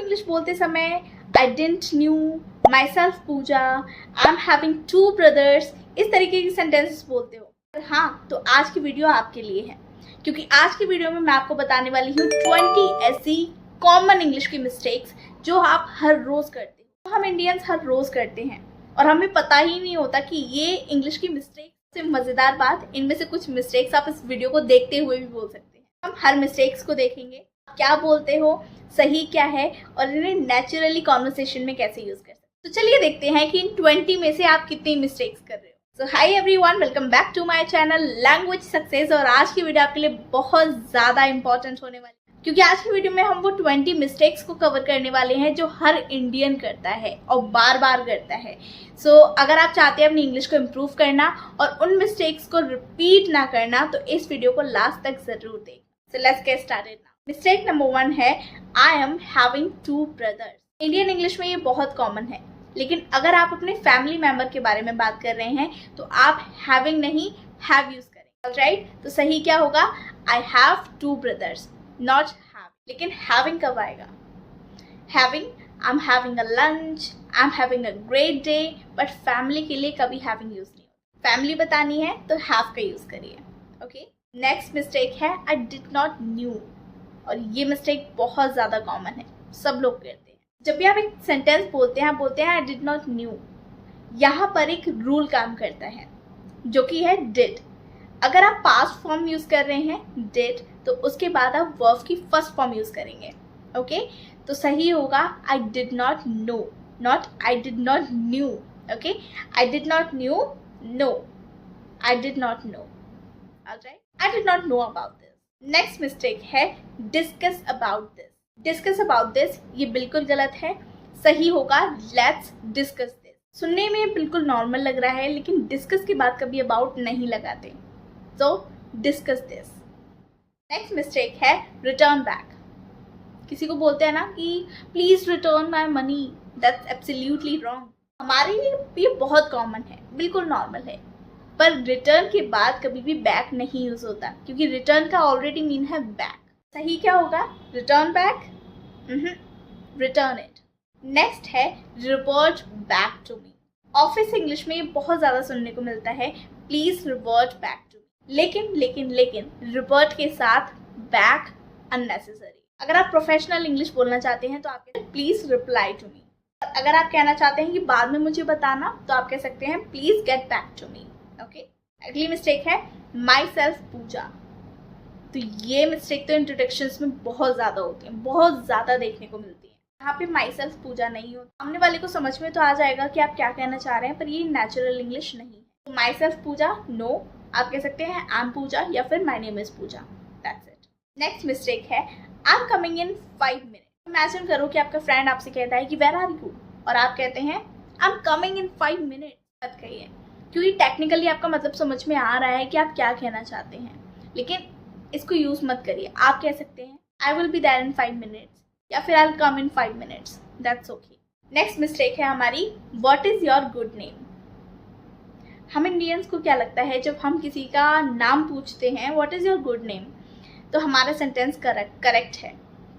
English बोलते समय I didn't knew, my self Pooja, I am having 2 brothers, इस तरीके की सेंटेंसेस बोलते हो। हाँ, तो आज की वीडियो आपके लिए है, क्योंकि आज की वीडियो में मैं आपको बताने वाली हूँ 20 ऐसी कॉमन इंग्लिश की मिस्टेक्स जो आप हर रोज करते हो। हम इंडियंस हर रोज करते हैं और हमें पता ही नहीं होता कि ये इंग्लिश की मिस्टेक से मजेदार बात, इनमें से कुछ मिस्टेक्स आप इस वीडियो को देखते हुए भी बोल सकते हैं। हम हर मिस्टेक्स को देखेंगे, क्या बोलते हो, सही क्या है और इन्हें नेचुरली कॉन्वर्सेशन में कैसे यूज कर सकते हैं। तो चलिए देखते हैं कि इन 20 में से आप कितनी मिस्टेक्स कर रहे हो। So hi everyone, welcome back to my channel language success. और आज की वीडियो आपके लिए बहुत ज्यादा इंपॉर्टेंट होने वाली है, क्योंकि आज की वीडियो में हम वो 20 मिस्टेक्स को कवर करने वाले हैं जो हर इंडियन करता है और बार बार करता है। सो अगर आप चाहते हैं अपनी इंग्लिश को इम्प्रूव करना और उन मिस्टेक्स को रिपीट ना करना, तो इस वीडियो को लास्ट तक जरूर देखना। So let's get started now. Mistake number 1 है I am having 2 brothers. Indian English में ये बहुत कॉमन है, लेकिन अगर आप अपने फैमिली मेंबर के बारे में बात कर रहे हैं तो आप हैविंग नहीं हैव यूज करें। ऑलराइट, तो सही क्या होगा? I have 2 brothers, not have. लेकिन हैविंग कब आएगा? Having, I am having a lunch, I am having a great day, but family के लिए कभी हैविंग यूज नहीं होता। फैमिली बतानी है तो हैव का यूज करिए। ओके, नेक्स्ट मिस्टेक है आई डिड नॉट न्यू। और ये मिस्टेक बहुत ज्यादा कॉमन है, सब लोग करते हैं। जब भी आप एक सेंटेंस बोलते हैं, आप बोलते हैं आई डिड नॉट न्यू, यहाँ पर एक रूल काम करता है जो कि है डिड। अगर आप पास्ट फॉर्म यूज कर रहे हैं डिड, तो उसके बाद आप वर्ब की फर्स्ट फॉर्म यूज करेंगे। ओके, तो सही होगा I did not know, not I did not knew. Okay, I did not knew, no, I did not know. Alright, I did not know about this. Next mistake है discuss about this. Discuss about this ये बिल्कुल गलत है, सही होगा let's discuss this. सुनने में बिल्कुल नॉर्मल लग रहा है, लेकिन डिस्कस के बाद कभी अबाउट नहीं लगाते, तो डिस्कस दिस। नेक्स्ट मिस्टेक है रिटर्न बैक। किसी को बोलते हैं ना कि please return my money, that's absolutely wrong. हमारे लिए ये बहुत कॉमन है, बिल्कुल नॉर्मल है, पर रिटर्न के बाद कभी भी बैक नहीं यूज होता, क्योंकि रिटर्न का ऑलरेडी मीन है बैक। सही क्या होगा? Return back, return it. Next है revert back to me. Office English में ये बहुत ज्यादा सुनने को मिलता है, please revert back to me. लेकिन रिवर्ट के साथ बैक अननेसेसरी। अगर आप प्रोफेशनल इंग्लिश बोलना चाहते हैं तो आप कहते हैं प्लीज रिप्लाई टू मी। अगर आप कहना चाहते हैं कि बाद में मुझे बताना, तो आप कह सकते हैं please get back to me. Okay, अगली मिस्टेक है माई सेल्फ पूजा। तो ये मिस्टेक तो इंट्रोडक्शंस में बहुत ज्यादा होती है, बहुत ज्यादा देखने को मिलती है। यहाँ पे माई सेल्फ पूजा नहीं होता। सामने वाले को समझ में तो आ जाएगा कि आप क्या कहना चाह रहे हैं, पर ये नेचुरल इंग्लिश नहीं है। तो माई सेल्फ पूजा नो, आप कह सकते हैं आई एम पूजा या फिर my name is Pooja, that's it. Next mistake है I am coming in 5 minute. Imagine करो कि आपका फ्रेंड आपसे कहता है कि वेयर आर यू, और आप कहते हैं आई एम कमिंग इन 5 मिनट। मत कहिए, क्योंकि टेक्निकली आपका मतलब समझ में आ रहा है कि आप क्या कहना चाहते हैं, लेकिन इसको यूज मत करिए। आप कह सकते हैं I will be there in 5 minutes या फिर I will come in 5 minutes, that's okay. Next mistake है हमारी what is your good name. हम इंडियंस को क्या लगता है, जब हम किसी का नाम पूछते हैं what is your good name, तो हमारा सेंटेंस करेक्ट है,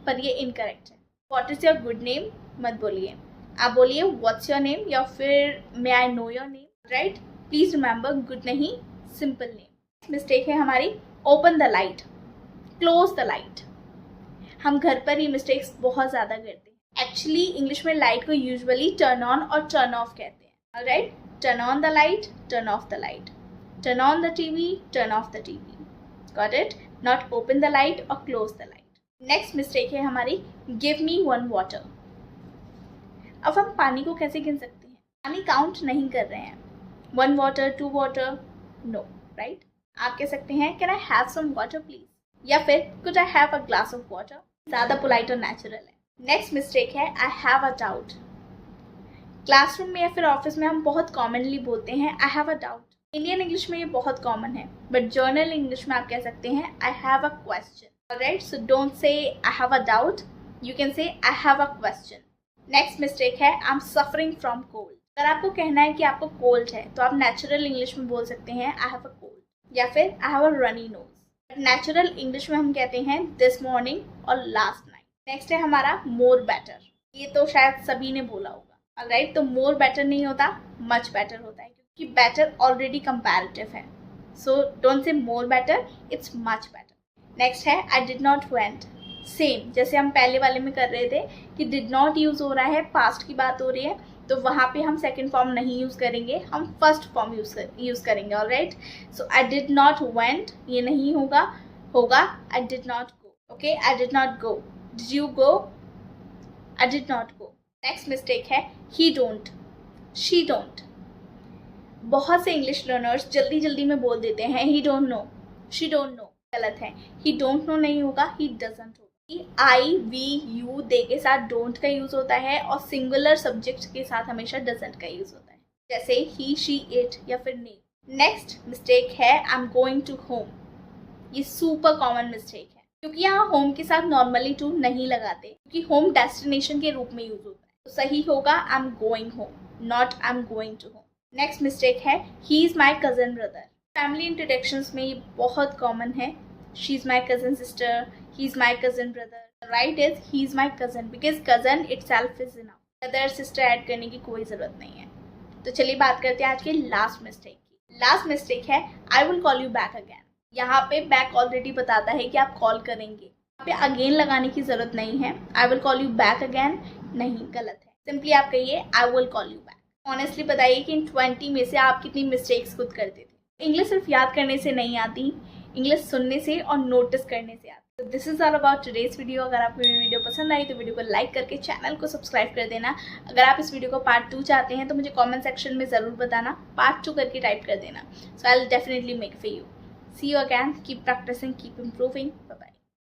पर ये इनकरेक्ट है। What is your good name मत बोलिए, आप बोलिए व्हाट्स योर नेम या फिर may I know your name. Right, please remember good नहीं, सिंपल नेम। मिस्टेक है हमारी open the light, close the light. हम घर पर ये मिस्टेक्स बहुत ज्यादा करते हैं। एक्चुअली इंग्लिश में लाइट को यूजुअली टर्न ऑन और टर्न ऑफ कहते हैं। Alright, turn on the light, turn off the light, turn on the TV, turn off the TV. Got it? Not open the light और close the light. Next mistake है हमारी give me 1 water. अब हम पानी को कैसे गिन सकते हैं? पानी काउंट नहीं कर रहे हैं। 1 वाटर, 2 वाटर, नो, राइट। आप कह सकते हैं can I have some water please, या फिर could I have a glass of water. ज्यादा पोलाइट और नेचुरल है। नेक्स्ट मिस्टेक है I have a doubt. Classroom में या फिर ऑफिस में हम बहुत कॉमनली बोलते हैं I have a doubt. Indian English में ये बहुत कॉमन है, बट जर्नल इंग्लिश में आप कह सकते हैं I have a question. Alright, so don't say I have a doubt, you can say I have a question. Next mistake है I am suffering from cold. अगर आपको कहना है कि आपको कोल्ड है, तो आप नेचुरल इंग्लिश में बोल सकते हैं आई हैव अ कोल्ड या फिर आई have a runny nose. Natural English में हम कहते हैं दिस मॉर्निंग और लास्ट नाइट। नेक्स्ट है हमारा मोर बेटर। ये तो शायद सभी ने बोला होगा। ऑलराइट, तो मोर बेटर नहीं होता, मच बेटर होता है, क्योंकि बेटर ऑलरेडी कंपैरेटिव है। So don't say more better, it's much better. Next है I did not went. Same जैसे हम पहले वाले में कर रहे थे कि डिड नॉट यूज हो रहा है, पास्ट की बात हो रही है, तो वहाँ पे हम सेकेंड फॉर्म नहीं यूज करेंगे, हम फर्स्ट फॉर्म यूज करेंगे। Alright, so I did not went ये नहीं होगा, होगा I did not go. Okay, I did not go, did you go, I did not go. Next mistake है ही डोंट, शी डोंट। बहुत से इंग्लिश लर्नर्स जल्दी जल्दी में बोल देते हैं ही don't know, she don't know. गलत है, ही डोंट नो नहीं होगा, ही डजंट होगा। आई वी यू दे के साथ डोंट का यूज होता है और सिंगुलर सब्जेक्ट के साथ हमेशा डजंट का यूज होता है, जैसे ही शी इट या फिर ने। नेक्स्ट मिस्टेक है I am going to home. ये सुपर कॉमन मिस्टेक है, क्योंकि यहाँ होम के साथ नॉर्मली टू नहीं लगाते, क्योंकि होम डेस्टिनेशन के रूप में यूज होता है। तो सही होगा I am going home, not I am going to home. Next mistake है he is my cousin brother. Family introductions में ये बहुत कॉमन है, she is my cousin sister, he is my cousin brother. The right is he is my cousin because cousin itself is enough. Brother sister add करने की कोई ज़रूरत नहीं है। तो चलिए बात करते हैं आज के लास्ट मिस्टेक की। लास्ट मिस्टेक है I will call you back again। यहाँ पे back ऑलरेडी बताता है कि आप कॉल करेंगे, यहाँ पे अगेन लगाने की ज़रूरत नहीं है। I will call you back again नहीं, गलत है। सिंपली आप कहिए I will call you back। Honestly बताइए कि इन 20 में से आप कितनी मिस्टेक्स खुद करते थे। इंग्लिश सिर्फ याद करने से नहीं आती, इंग्लिश सुनने से और नोटिस करने से आती। तो this is all about today's video. अगर आपको ये वीडियो पसंद आई तो वीडियो को लाइक करके चैनल को सब्सक्राइब कर देना। अगर आप इस वीडियो को पार्ट 2 चाहते हैं तो मुझे कमेंट सेक्शन में ज़रूर बताना, पार्ट 2 करके टाइप कर देना। So I will definitely make for you. See you again, keep practising, keep improving. Bye bye.